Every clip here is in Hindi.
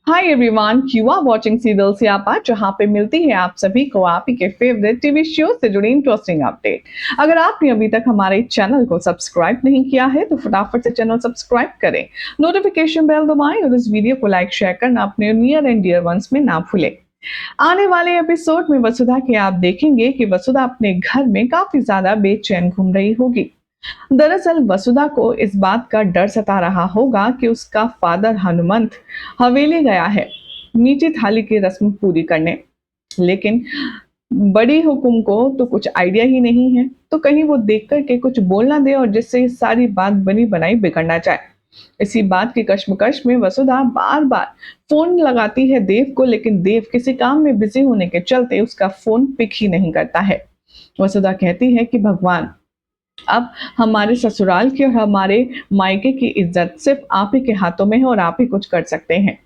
Hi everyone, you are watching serial Siyapa, जहां पे मिलती है आप सभी को आप ही के फेवरेट टीवी शो से जुड़ी इंटरेस्टिंग अपडेट। अगर आपने अभी तक हमारे चैनल को सब्सक्राइब नहीं किया है तो फटाफट से चैनल सब्सक्राइब करें, नोटिफिकेशन बेल दबाएं और इस वीडियो को लाइक शेयर करना अपने नियर एंड डियर वंस में ना भूलें। आने वाले एपिसोड में वसुधा के आप देखेंगे कि वसुधा अपने घर में काफी ज्यादा बेचैन घूम रही होगी। दरअसल वसुधा को इस बात का डर सता रहा होगा कि उसका फादर हनुमंत हवेली गया है मीठी थाली की रस्म पूरी करने। लेकिन बड़ी हुकुम को तो कुछ आइडिया ही नहीं है, तो कहीं वो देख कर के कुछ बोल ना दे और जिससे ये सारी बात बनी बनाई बिगड़ना चाहे। इसी बात की कश्मकश में वसुधा बार बार फोन लगाती है देव को, लेकिन देव किसी काम में बिजी होने के चलते उसका फोन पिक ही नहीं करता है। वसुधा कहती है कि भगवान, अब हमारे ससुराल की और हमारे मायके की इज्जत सिर्फ आप ही के हाथों में है और आप ही कुछ कर सकते हैं।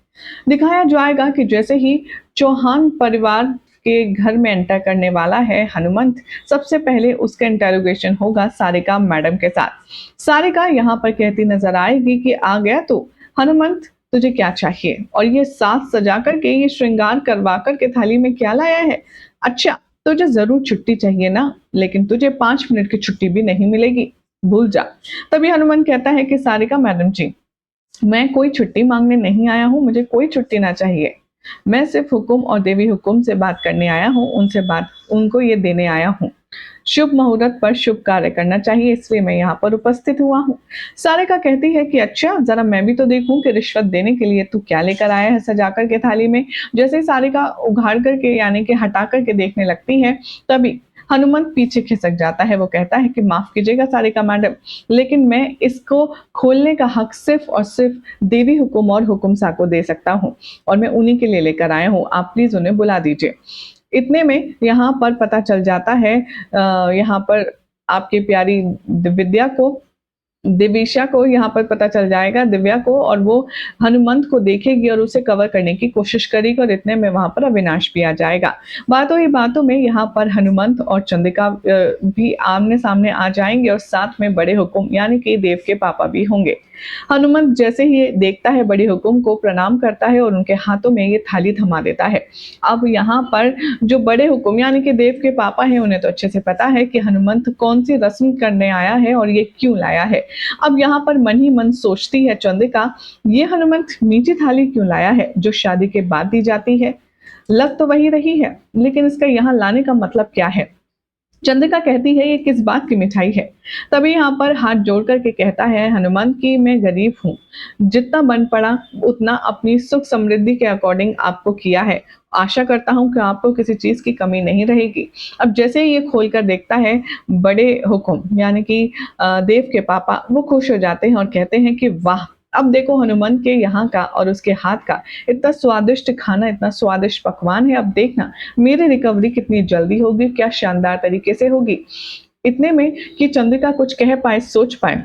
दिखाया जाएगा कि जैसे ही चौहान परिवार के घर में एंटर करने वाला है हनुमंत, सबसे पहले उसका इंटेरोगेशन होगा सारिका मैडम के साथ। सारिका यहाँ पर कहती नजर आएगी कि आ गया तो हनुमंत, तुझे क्या चाहिए और ये साज सजा करके, ये श्रृंगार करवा करके थाली में क्या लाया है। अच्छा, तुझे जरूर छुट्टी चाहिए ना, लेकिन तुझे 5 मिनट की छुट्टी भी नहीं मिलेगी, भूल जा। तभी हनुमान कहता है कि सारिका मैडम जी, मैं कोई छुट्टी मांगने नहीं आया हूँ, मुझे कोई छुट्टी ना चाहिए। मैं सिर्फ हुकुम और देवी हुकुम से बात करने आया हूँ, उनसे बात उनको ये देने आया हूँ। शुभ मुहूर्त पर शुभ कार्य करना चाहिए, इसलिए मैं यहाँ पर उपस्थित हुआ हूँ। सारिका कहती है कि अच्छा, जरा मैं भी तो देखूं कि रिश्वत देने के लिए तू क्या लेकर आया है सजा कर के थाली में। जैसे ही सारिका उघाड़ करके यानी कि हटा करके देखने लगती है, तभी हनुमंत पीछे खिसक जाता है। वो कहता है कि माफ कीजिएगा सारिका मैडम, लेकिन मैं इसको खोलने का हक सिर्फ और सिर्फ देवी हुकुम और हुकुम सा को दे सकता हूँ, और मैं उन्हीं के लिए लेकर आया हूँ। आप प्लीज उन्हें बुला दीजिए। इतने में यहाँ पर पता चल जाता है, यहाँ पर आपकी प्यारी विद्या को, दिविशा को यहाँ पर पता चल जाएगा, दिव्या को, और वो हनुमंत को देखेगी और उसे कवर करने की कोशिश करेगी, और इतने में वहां पर अविनाश भी आ जाएगा। बातों ही बातों में यहाँ पर हनुमंत और चंद्रिका भी आमने सामने आ जाएंगे और साथ में बड़े हुकुम यानी कि देव के पापा भी होंगे। हनुमंत जैसे ही देखता है बड़ी हुकुम को, प्रणाम करता है और उनके हाथों में ये थाली थमा देता है। अब यहाँ पर जो बड़े हुकुम यानी कि देव के पापा हैं, उन्हें तो अच्छे से पता है कि हनुमंत कौन सी रस्म करने आया है और ये क्यों लाया है। अब यहाँ पर मन ही मन सोचती है चंद्रिका, ये हनुमंत मीठी थाली क्यों लाया है जो शादी के बाद दी जाती है। लग तो वही रही है, लेकिन इसका यहाँ लाने का मतलब क्या है। चंद्रिका कहती है ये किस बात की मिठाई है। तभी यहाँ पर हाथ जोड़ करके कहता है हनुमान कि मैं गरीब हूँ, जितना बन पड़ा उतना अपनी सुख समृद्धि के अकॉर्डिंग आपको किया है। आशा करता हूँ कि आपको किसी चीज की कमी नहीं रहेगी। अब जैसे ही ये खोल कर देखता है बड़े हुकुम यानी कि देव के पापा, वो खुश हो जाते हैं और कहते हैं कि वाह, अब देखो हनुमान के यहाँ का और उसके हाथ का इतना स्वादिष्ट खाना, इतना स्वादिष्ट पकवान है। अब देखना मेरी रिकवरी कितनी जल्दी होगी, क्या शानदार तरीके से होगी। इतने में कि चंद्रिका कुछ कह पाए, सोच पाए,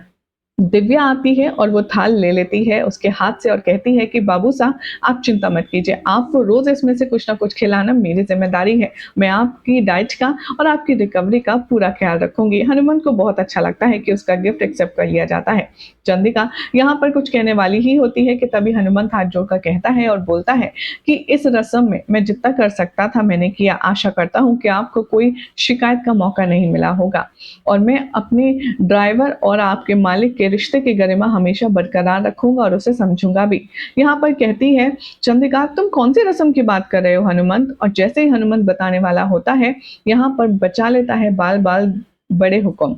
दिव्या आती है और वो थाल ले लेती है उसके हाथ से और कहती है कि बाबू साहब, आप चिंता मत कीजिए, आपको रोज इसमें से कुछ ना कुछ खिलाना मेरी जिम्मेदारी है। मैं आपकी डाइट का और आपकी रिकवरी का पूरा ख्याल रखूंगी। हनुमान को बहुत अच्छा लगता है कि उसका गिफ्ट एक्सेप्ट कर लिया जाता है। चंद्रिका यहाँ पर कुछ कहने वाली ही होती है कि तभी हनुमान हाथ जोड़कर कहता है और बोलता है कि इस रस्म में मैं जितना कर सकता था मैंने किया। आशा करता हूँ कि आपको कोई शिकायत का मौका नहीं मिला होगा, और मैं अपने ड्राइवर और आपके मालिक के रिश्ते की गरिमा हमेशा बरकरार रखूंगा और उसे समझूंगा भी। यहाँ पर कहती है चंद्रिका, तुम कौन सी रस्म की बात कर रहे हो हनुमंत। और जैसे ही हनुमंत बताने वाला होता है, यहाँ पर बचा लेता है बाल बाल बड़े हुक्म।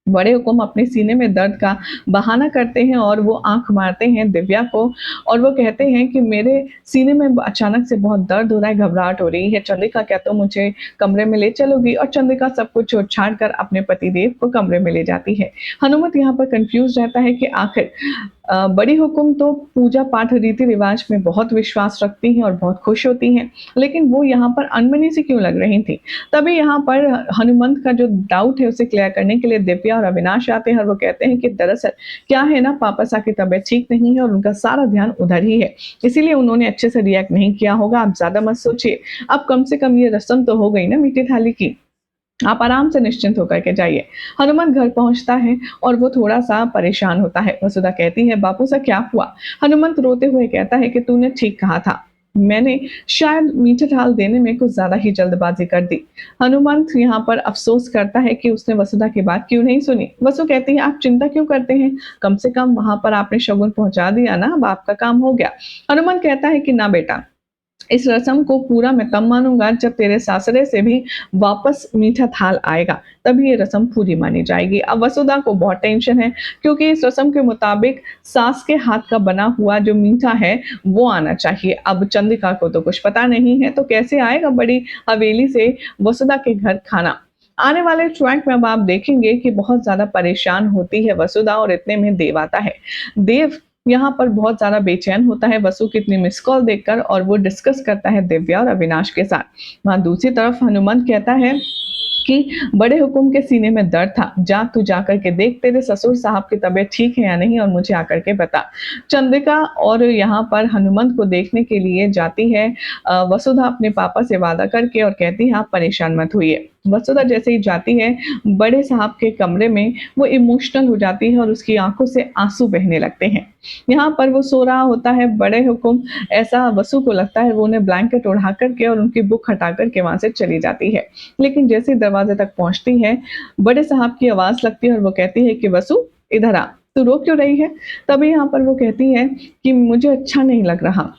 बड़े हुकुम अपने सीने में दर्द का बहाना करते हैं और वो आंख मारते हैं दिव्या को, और वो कहते हैं कि मेरे सीने में अचानक से बहुत दर्द हो रहा है, घबराहट हो रही है। चंद्रिका, क्या तुम मुझे कमरे में ले चलोगी। और चंद्रिका सब कुछ छोड़ छाड़ कर अपने पतिदेव को कमरे में ले जाती है। हनुमत यहाँ पर कंफ्यूज रहता है कि आखिर बड़ी हुकुम तो पूजा पाठ रीति रिवाज में बहुत विश्वास रखती हैं और बहुत खुश होती हैं, लेकिन वो यहाँ पर अनमनी सी क्यों लग रही थी। तभी यहाँ पर हनुमंत का जो डाउट है उसे क्लियर करने के लिए दिव्या और अविनाश आते हैं और वो कहते हैं कि दरअसल क्या है ना, पापा सा की तबीयत ठीक नहीं है और उनका सारा ध्यान उधर ही है, इसीलिए उन्होंने अच्छे से रिएक्ट नहीं किया होगा। आप ज्यादा मत सोचिए, अब कम से कम ये रस्म तो हो गई ना मीठी थाली की। आप आराम से निश्चिंत होकर के जाइए। हनुमंत घर पहुंचता है और वो थोड़ा-सा परेशान होता है। वसुधा कहती है, बापू सा क्या हुआ? हनुमंत रोते हुए कहता है कि तूने ठीक कहा था। मैंने शायद मीठा ढाल देने में कुछ ज़्यादा ही जल्दबाज़ी कर दी। हनुमंत यहाँ पर अफ़सोस करता है कि उसने वसुधा की बात क्यों नहीं सुनी। वसु कहती है, आप चिंता क्यों करते हैं? कम से कम वहाँ पर आपने शगुन पहुँचा दिया ना, अब आपका काम हो गया। हनुमंत कहता है कि ना बेटा, इस रस्म को पूरा मैं तब मानूँगा जब तेरे सासरे से भी वापस मीठा थाल आएगा, तभी ये रस्म पूरी मानी जाएगी। अब वसुधा को बहुत टेंशन है क्योंकि इस रस्म के मुताबिक सास के हाथ का बना हुआ जो मीठा है वो आना चाहिए। अब चंद्रिका को तो कुछ पता नहीं है, तो कैसे आएगा बड़ी हवेली से वसुधा के घर खाना? आने वाले ट्रैक में अब आप देखेंगे कि बहुत ज़्यादा परेशान होती है वसुधा और इतने में देव आता है। देव यहाँ पर बहुत ज़्यादा बेचैन होता है वसु की इतनी मिस कॉल देखकर और वो डिस्कस करता है दिव्या और अविनाश के साथ। वहाँ दूसरी तरफ हनुमंत कहता है कि बड़े हुकुम के सीने में दर्द था, जा तू जाकर के देख तेरे ससुर साहब की तबीयत ठीक है या नहीं और मुझे आकर के बता। चंद्रिका और यहाँ पर हनुमंत को देखने के लिए जाती है वसुधा अपने पापा से वादा करके और कहती है आप परेशान मत होइए। वसुधा जैसे ही जाती है बड़े साहब के कमरे में, वो इमोशनल हो जाती है और उसकी आंखों से आंसू बहने लगते हैं। यहाँ पर वो सो रहा होता है, बड़े हुकुम ऐसा वसु को लगता है वो उन्हें ब्लैंकेट उड़ा करके और उनकी बुक हटा करके वहां से चली जाती है। लेकिन जैसे ही दरवाजे तक पहुंचती है, बड़े साहब की आवाज लगती है और वो कहती है कि वसु इधर आ, तू रो क्यों रही है? तभी यहाँ पर वो कहती है कि मुझे अच्छा नहीं लग रहा,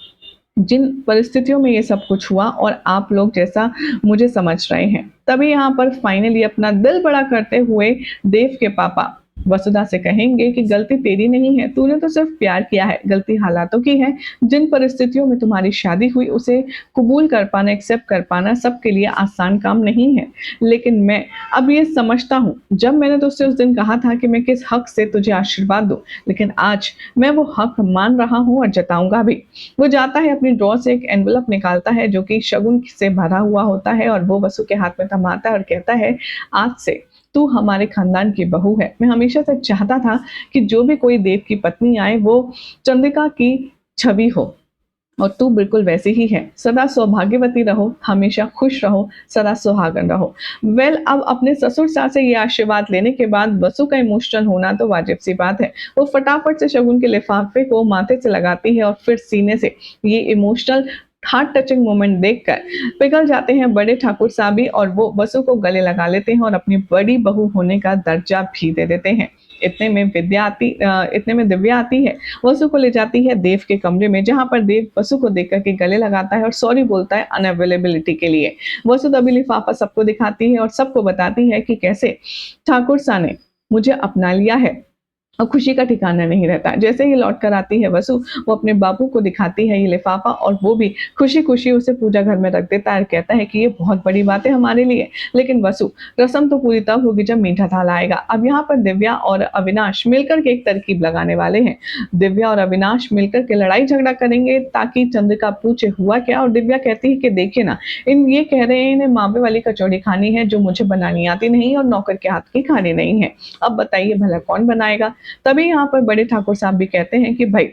जिन परिस्थितियों में ये सब कुछ हुआ और आप लोग जैसा मुझे समझ रहे हैं। तभी यहाँ पर फाइनली अपना दिल बड़ा करते हुए देव के पापा वसुधा से कहेंगे कि गलती तेरी नहीं है, तूने तो सिर्फ प्यार किया है, गलती हालातों की है। जिन परिस्थितियों में तुम्हारी शादी हुई उसे कबूल कर पाना, एक्सेप्ट कर पाना सबके लिए आसान काम नहीं है। लेकिन मैं अब ये समझता हूँ, जब मैंने तुझसे उस दिन कहा था कि मैं किस हक से तुझे आशीर्वाद दूं, लेकिन आज मैं वो हक मान रहा हूँ और जताऊंगा भी। वो जाता है अपनी ड्रॉ से एक एनवलप निकालता है जो कि शगुन से भरा हुआ होता है और वो वसु के हाथ में थमाता है और कहता है, आज से तू हमारे खानदान की बहू है। मैं हमेशा से चाहता था कि जो भी कोई देव की पत्नी आए वो चंद्रिका की छवि हो और तू बिल्कुल वैसी ही है। सदा सौभाग्यवती रहो, हमेशा खुश रहो, सदा सुहागन रहो। अब अपने ससुर सास से ये आशीर्वाद लेने के बाद वसु का इमोशनल होना तो वाजिब सी बात है। वो फटाफट से शगुन के लिफाफे को माथे से लगाती है और फिर सीने से ये इमोशनल हार्ट टचिंग मोमेंट देखकर पिघल जाते हैं बड़े ठाकुर साहब भी और वो वसु को गले लगा लेते हैं और अपनी बड़ी बहू होने का दर्जा भी दे देते हैं। इतने में दिव्या आती है, वसु को ले जाती है देव के कमरे में, जहां पर देव वसु को देख करके गले लगाता है और सॉरी बोलता है अनअवेलेबिलिटी के लिए। वसु तभी लिफाफा सबको दिखाती है और सबको बताती है कि कैसे ठाकुर सा ने मुझे अपना लिया है और खुशी का ठिकाना नहीं रहता। जैसे ही लौट कर आती है वसु, वो अपने बाबू को दिखाती है ये लिफाफा और वो भी खुशी-खुशी उसे पूजा घर में रख देता है और कहता है कि ये बहुत बड़ी बात है हमारे लिए। लेकिन वसु, रस्म तो पूरी तब होगी जब मीठा थाल आएगा। अब यहाँ पर दिव्या और अविनाश मिलकर के एक तरकीब लगाने वाले हैं। दिव्या और अविनाश मिलकर के लड़ाई झगड़ा करेंगे ताकि चंद्रिका पूछे हुआ क्या, और दिव्या कहती है कि देखिए ना, इन ये कह रहे हैं इन्हें मावे वाली कचौड़ी खानी है जो मुझे बनानी आती नहीं और नौकर के हाथ की खानी नहीं है। अब बताइए भला कौन बनाएगा? तभी यहाँ पर बड़े ठाकुर साहब भी कहते हैं कि भाई,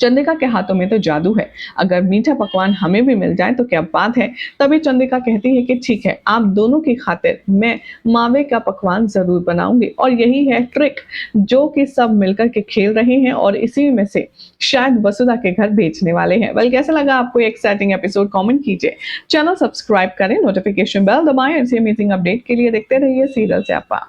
चंद्रिका के हाथों में तो जादू है, अगर मीठा पकवान हमें भी मिल जाए तो क्या बात है। तभी चंद्रिका कहती है कि ठीक है, आप दोनों की खातिर मैं मावे का पकवान जरूर बनाऊंगी और यही है ट्रिक जो कि सब मिलकर के खेल रहे हैं और इसी में से शायद वसुधा के घर बेचने वाले हैं। वेल, कैसा लगा आपको एक्साइटिंग एपिसोड? कमेंट कीजिए, चैनल सब्सक्राइब करें, नोटिफिकेशन बेल दबाएं। ऐसी अमेजिंग अपडेट के लिए देखते रहिए सीरियल स्यापा।